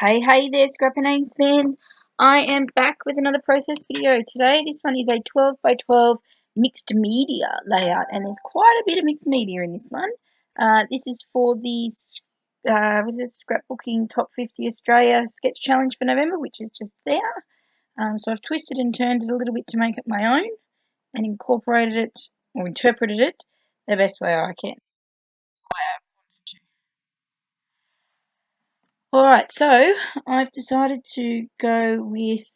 Hey there, Scrapping fans. I am back with another process video. Today, this one is a 12 by 12 mixed media layout, and there's quite a bit of mixed media in this one. This is for the scrapbooking top 50 Australia sketch challenge for November, which is just there. So I've twisted and turned it a little bit to make it my own and incorporated it or interpreted it the best way I can. Alright, so I've decided to go with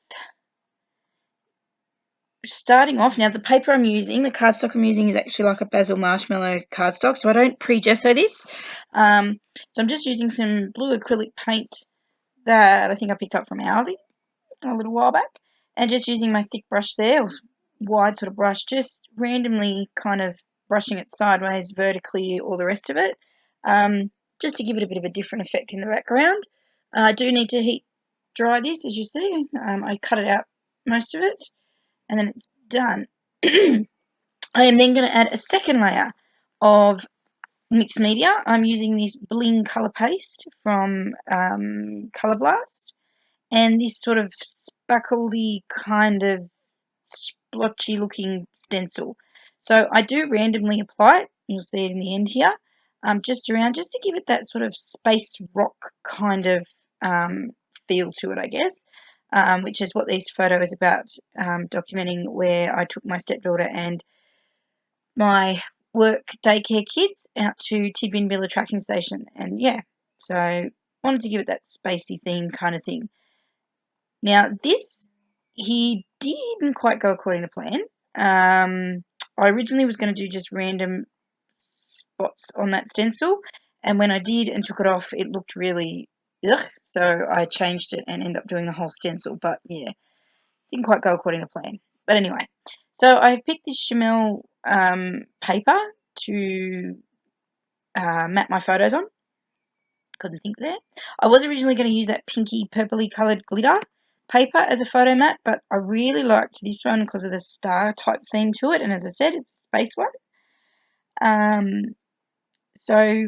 starting off. Now the paper I'm using, the cardstock I'm using is actually like a basil marshmallow cardstock, so I don't pre-gesso this. So I'm just using some blue acrylic paint that I think I picked up from Aldi a little while back, and just using my thick brush there, or wide sort of brush, just randomly kind of brushing it sideways, vertically, all the rest of it, just to give it a bit of a different effect in the background. I do need to heat dry this, as you see. I cut it out, most of it, and then it's done. I am then going to add a second layer of mixed media. I'm using this bling colour paste from Colour Blast, and this sort of spackly kind of splotchy looking stencil. So I do randomly apply it. You'll see it in the end here. Just around, just to give it that sort of space rock kind of feel to it, I guess. Which is what these photos is about, documenting where I took my stepdaughter and my work daycare kids out to Tidbinbilla tracking station, and yeah, so wanted to give it that spacey theme kind of thing. Now this he didn't quite go according to plan. I originally was going to do just random spots on that stencil, and when I did and took it off, it looked really ugh, so I changed it and ended up doing the whole stencil, but yeah, didn't quite go according to plan. But anyway, so I've picked this Chamel paper to map my photos on. Couldn't think there. I was originally going to use that pinky purpley coloured glitter paper as a photo mat, but I really liked this one because of the star type theme to it, and as I said, it's a space one. So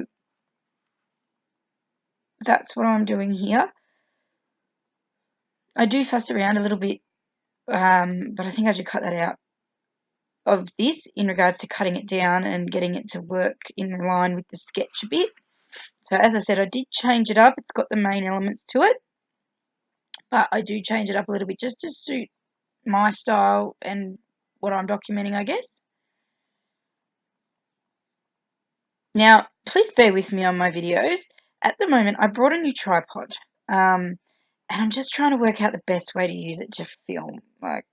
that's what I'm doing here. I do fuss around a little bit, but I think I should cut that out of this in regards to cutting it down and getting it to work in line with the sketch a bit. So as I said, I did change it up. It's got the main elements to it, but I do change it up a little bit just to suit my style and what I'm documenting, I guess. Now, please bear with me on my videos. At the moment, I brought a new tripod, and I'm just trying to work out the best way to use it to film. Like,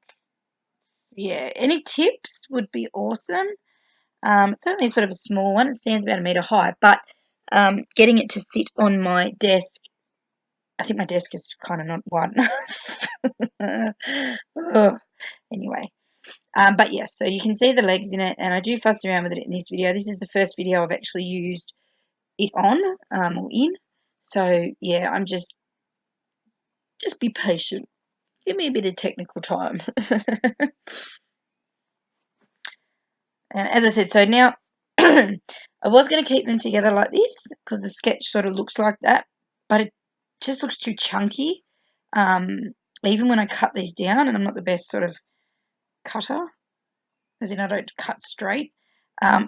yeah, any tips would be awesome. It's only sort of a small one. It stands about 1 meter high, but getting it to sit on my desk, I think my desk is kind of not wide enough. Anyway, but yes, so you can see the legs in it, and I do fuss around with it in this video. This is the first video I've actually used it on, or in. So yeah, I'm just be patient. Give me a bit of technical time. And as I said, so now I was going to keep them together like this because the sketch sort of looks like that, but it just looks too chunky. Even when I cut these down, and I'm not the best sort of cutter, as in I don't cut straight,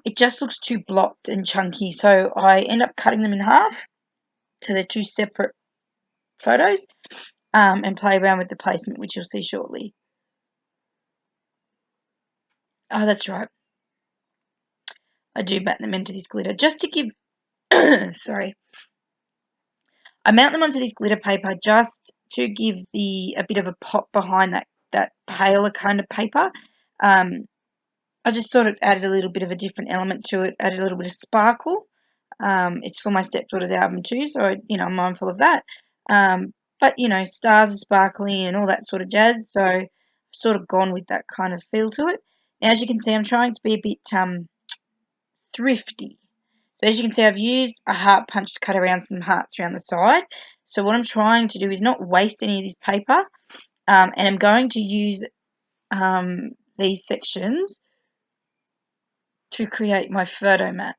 it just looks too blocked and chunky, so I end up cutting them in half so they're two separate photos, and play around with the placement, which you'll see shortly. Oh, that's right. I do bat them into this glitter just to give sorry. I mount them onto this glitter paper just to give a bit of a pop behind that paler kind of paper. I just thought it added a little bit of a different element to it, added a little bit of sparkle. It's for my stepdaughter's album too, so I'm mindful of that. But stars are sparkly and all that sort of jazz, so I've sort of gone with that kind of feel to it. Now, as you can see, I'm trying to be a bit thrifty. So as you can see, I've used a heart punch to cut around some hearts around the side. So what I'm trying to do is not waste any of this paper, and I'm going to use these sections to create my photo mat.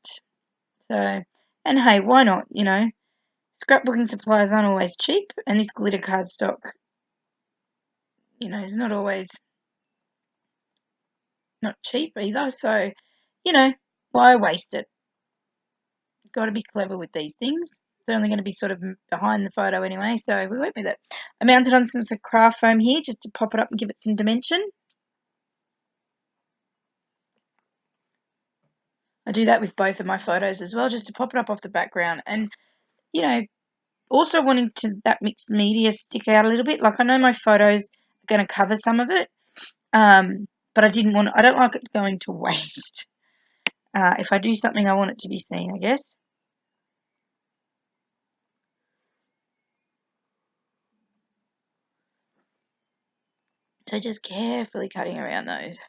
So, and hey, why not, scrapbooking supplies aren't always cheap, and this glitter cardstock, you know, is not always not cheap either. So, you know, why waste it? Got to be clever with these things. It's only going to be sort of behind the photo anyway, so we went with it. I mounted on some craft foam here just to pop it up and give it some dimension. I do that with both of my photos as well, just to pop it up off the background. And, you know, also wanting to that mixed media stick out a little bit. Like, I know my photos are going to cover some of it, but I don't like it going to waste. If I do something, I want it to be seen, I guess. So just carefully cutting around those.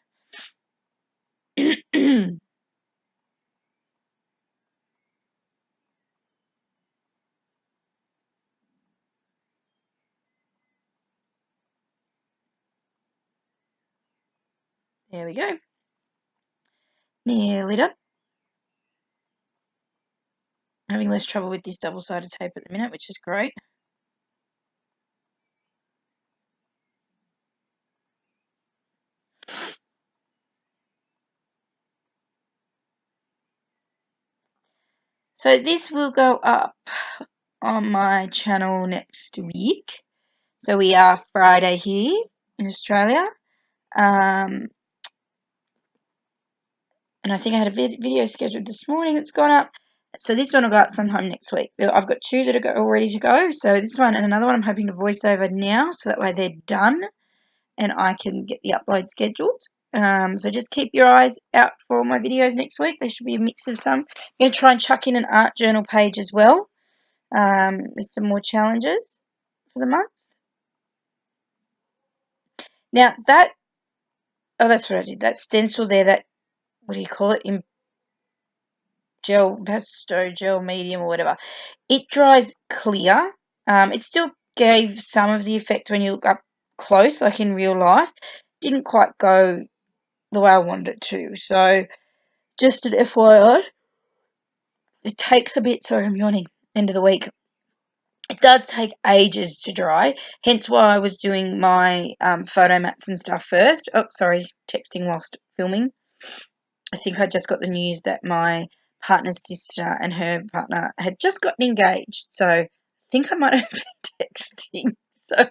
There we go. Nearly done. Having less trouble with this double-sided tape at the minute, which is great. So this will go up on my channel next week. So we are Friday here in Australia. And I think I had a video scheduled this morning that's gone up. So this one will go up sometime next week. I've got two that are all ready to go. So this one and another one I'm hoping to voice over now, so that way they're done and I can get the upload scheduled. So just keep your eyes out for my videos next week. There should be a mix of some. I'm going to try and chuck in an art journal page as well, with some more challenges for the month. Now that's what I did. That stencil there, that, what do you call it? Pesto gel medium or whatever. It dries clear. It still gave some of the effect when you look up close, like in real life. Didn't quite go the way I wanted it to. So just an FYI, it takes a bit. Sorry, I'm yawning. End of the week. It does take ages to dry, hence why I was doing my photo mats and stuff first. Oh, sorry, texting whilst filming. I think I just got the news that my partner's sister and her partner had just gotten engaged, so I think I might have been texting. So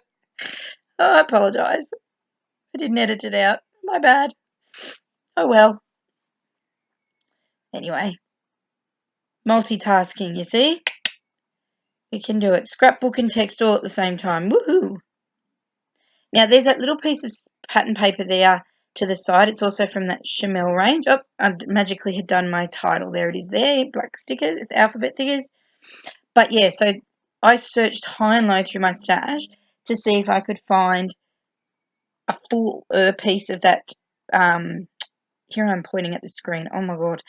I apologise. I didn't edit it out. My bad. Oh well. Anyway, multitasking, you see? We can do it. Scrapbook and text all at the same time. Woohoo! Now, there's that little piece of pattern paper there to the side. It's also from that Chamel range. Oh, I magically had done my title. There it is there, black sticker, alphabet figures. But yeah, so I searched high and low through my stash to see if I could find a full piece of that. Here I'm pointing at the screen. Oh my god.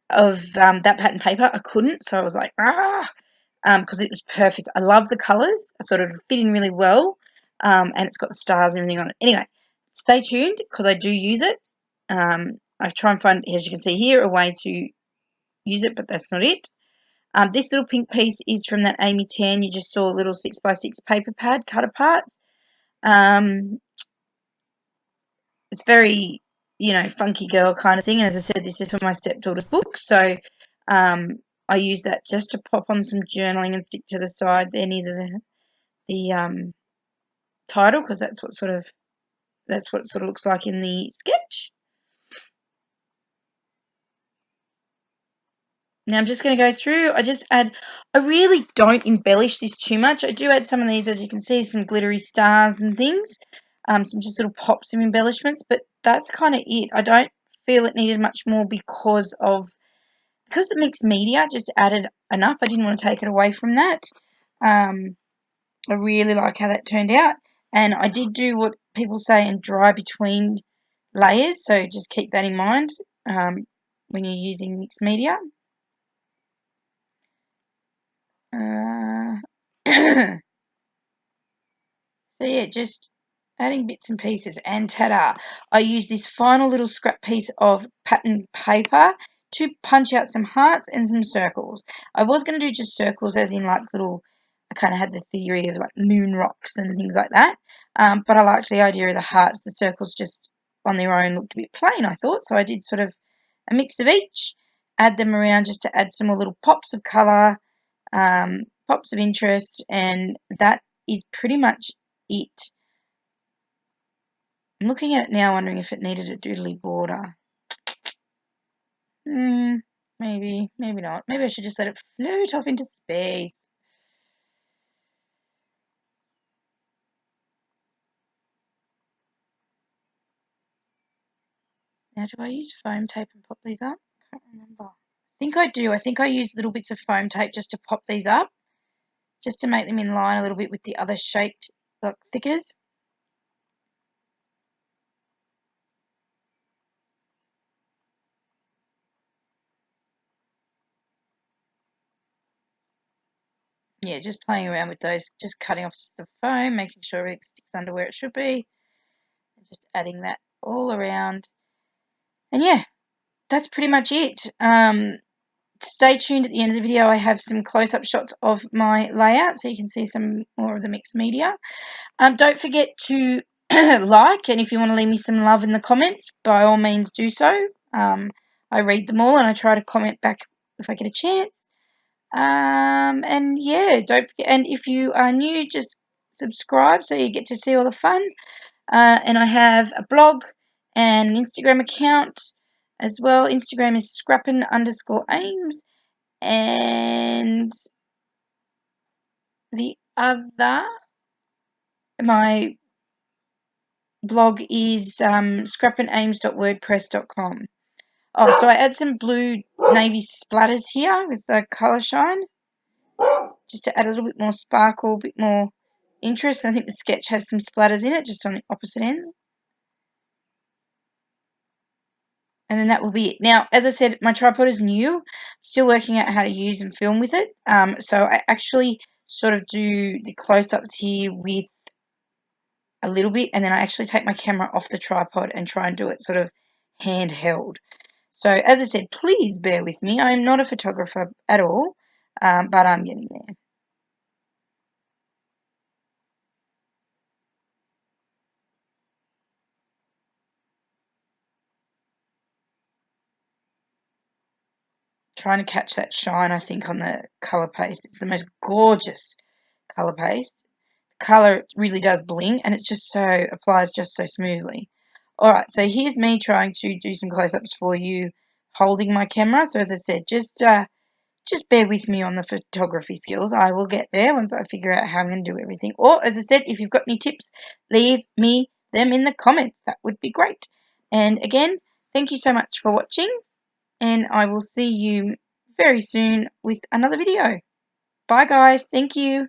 Of that pattern paper. I couldn't, so I was like, because it was perfect. I love the colours. I sort of fit in really well, and it's got the stars and everything on it. Anyway, stay tuned because I do use it. I try and find, as you can see here, a way to use it, but that's not it. This little pink piece is from that Amy Tan. You just saw a little 6x6 paper pad cut apart. It's very, you know, funky girl kind of thing. And as I said, this is for my stepdaughter's book. So I use that just to pop on some journaling and stick to the side there near the title, because that's what it sort of looks like in the sketch. Now I'm just going to go through. I really don't embellish this too much. I do add some of these, as you can see, some glittery stars and things, some just little pops of embellishments, but that's kind of it. I don't feel it needed much more because the mixed media just added enough. I didn't want to take it away from that. I really like how that turned out, and I did do what people say and dry between layers, so just keep that in mind when you're using mixed media. So yeah, just adding bits and pieces, and ta-da! I use this final little scrap piece of pattern paper to punch out some hearts and some circles. I was going to do just circles as in like little, I kind of had the theory of like moon rocks and things like that, but I liked the idea of the hearts. The circles just on their own looked a bit plain, I thought, so I did sort of a mix of each, add them around just to add some more little pops of colour, pops of interest, and that is pretty much it. I'm looking at it now wondering if it needed a doodly border. Maybe, maybe not. Maybe I should just let it float off into space. Now, do I use foam tape and pop these up? I can't remember. I think I do. I think I use little bits of foam tape just to pop these up, just to make them in line a little bit with the other shaped like thickers. Yeah, just playing around with those, just cutting off the foam, making sure everything sticks under where it should be, and just adding that all around. And yeah, that's pretty much it. Stay tuned at the end of the video. I have some close-up shots of my layout so you can see some more of the mixed media. Don't forget to like, and if you want to leave me some love in the comments, by all means do so. I read them all and I try to comment back if I get a chance. And yeah, don't forget, and if you are new, just subscribe so you get to see all the fun. And I have a blog and an Instagram account as well. Instagram is scrappin_aims, and the other, my blog is scrappinaims.wordpress.com. Oh, so I add some blue navy splatters here with the colour shine, just to add a little bit more sparkle, a bit more interest. I think the sketch has some splatters in it, just on the opposite ends. And then that will be it. Now, as I said, my tripod is new. I'm still working out how to use and film with it. So I actually sort of do the close-ups here with a little bit, and then I actually take my camera off the tripod and try and do it sort of handheld. So as I said, please bear with me. I'm not a photographer at all, but I'm getting there. Trying to catch that shine, I think, on the colour paste. It's the most gorgeous colour paste. The colour really does bling, and it just so applies just so smoothly. Alright, so here's me trying to do some close-ups for you holding my camera. So as I said, just bear with me on the photography skills. I will get there once I figure out how I'm going to do everything. Or, as I said, if you've got any tips, leave me them in the comments. That would be great. And again, thank you so much for watching, and I will see you very soon with another video. Bye, guys. Thank you.